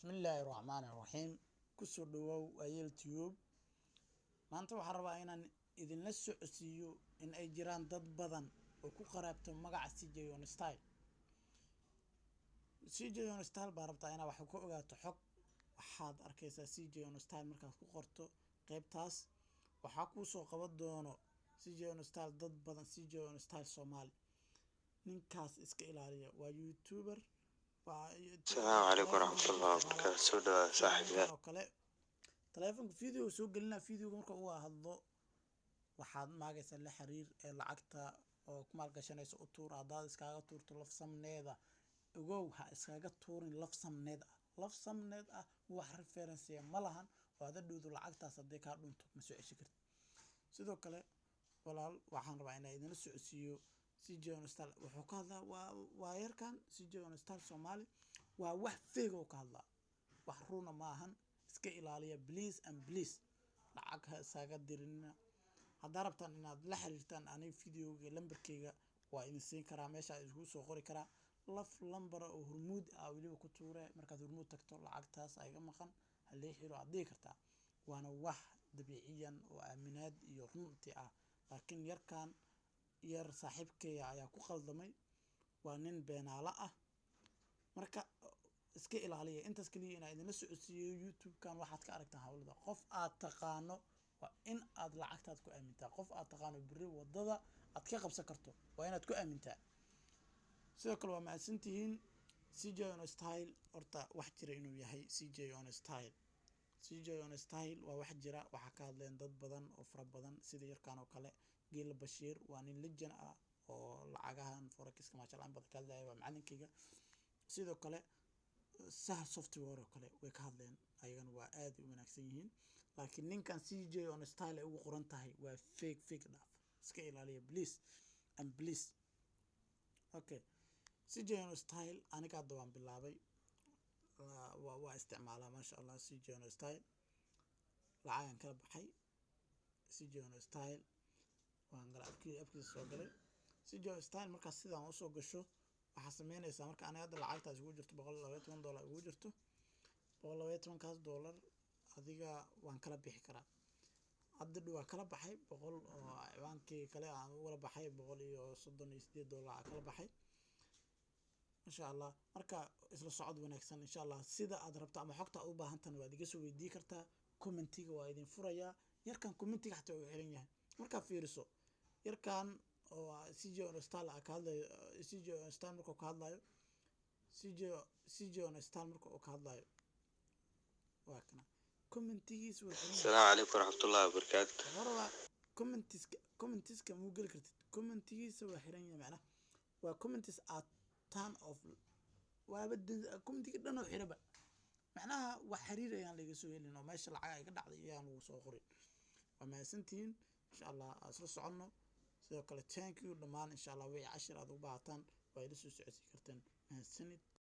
bismillaahi raxmaani raxiim kusoo dhawow YouTube maanta waxaan rabaa inaan idinla socodsiiyo in ay jiraan dad badan oo ku qaraabto magaca CJ on Style. CJ on Style baa rabtaa inaad wax ka ogaato xog waxaad arkaysaa CJ on Style markaad ku qorto qaybtaas waxaa kuu soo qaban doono CJ on Style dad badan CJ on Style Soomaali ninkaas iska ilaaliya waa YouTuber. السلام عليكم ورحمة الله وبركاته. سودا صاحبي تليفونك فيديو soo gelina fiidiyowga marka uu hadlo waxaad maagaysaa la xiriir ee lacagta oo ku maalgashanayso u tuur hadaad iskaga tuurto laf samneeda ogow ha iskaga tuurin laf samneed ah wax reference ma lahan oo aad dhowdo lacagtaas haday ka dhunto ma soo ceshan kartid. sidoo kale walaal waxaan rabaa inaan idin socodsiiyo CJ on Style wuxuu ka hadlaa waa yarkan CJ on Style Soomaali waa wax feeg oo ka hadlaa wax runa ma ahan iska ilaaliya please and please lacag ha isaga dirina hadaa rabtaan inaad la xiriirtaan aniga fiidiyowga lambarkayga waa idin siin karaa meesha isku soo qori karaa laf lambar oo hormuud ah waliba ku tuure markaad hormuud tagto lacagtaas ay maqan halii xiro adii kartaa waana wax dabiiciyan oo aaminaad iyo runtii ah laakiin yarkan yar saaxiibkaya ayaa ku qaldamay waa nin beenaala ah marka iska ilaaliya intaas kaliya inaad idin socodsiiyo YouTube kan waxaad ka aragtaa hawlada qof aad taqaano waa in aad lacagtaad ku aamintaa qof aad taqaano biri wadada aad ka qabsan karto waa inaad ku aamintaa. sidoo kale waa mahadsantihiin CJ on Style horta wax jira inuu yahay CJ on Style waa wax jira waxa ka hadleen dad badan oo fara badan sida yarkan oo kale Geel Bashiir waa nin legend ah oo lacagahan forex-ka ma sha Allah badan ka hadlaya waa macalinkayga. sidoo kale Sahal Software oo kale way ka hadleen ayagana waa aad u wanaagsan yihiin laakiin ninkan CJ on Style ay ugu qoran tahay waa fake dhaaf iska ilaaliya please and please. okay CJ on Style aniga waan bilaabay waa isticmaalaa ma sha Allah CJ on Style lacagan kala baxay CJ on Style waan galabkii soo galay CJ on Style marka sidaan u soo gasho waxa sameynaysaa marka aniga hadda lacagtaas ugu jirto $120 ugu jirto $120 adiga waan kala bixi karaa hadda waa kala baxay 100 oo ciwaankii kale aan uga baxay $138 kala baxay insha Allah marka isla socod wanaagsan insha Allah sida aad rabto ama xogta u baahantan waad iga soo weydii kartaa commentiga waa idin furayaa yarkan commentiga xataa uu xiran yahay marka fiiriso yarkan oo CJ on Style ka hadlayo CJ on Style markuu ka hadlayo CJ on Style markuu ka hadlayo waa kana commentigiis السلام عليكم ورحمة الله وبركاته. horaba commentiska muu gali kartid commentigiisa waa xiran yahay macnaha waa comments at turn of waaba commentiga dhan oo xiraba macnaha wax xiriir ayaan laga soo helin oo meesha lacag ay ka dhacday ayaan ugu soo qorin waa mahadsantihiin insha Allah asla socono sidoo kale thank you dhamaan insha Allah way cashir aad u baahataan waa ila soo socodsiin kartaan mahadsanid.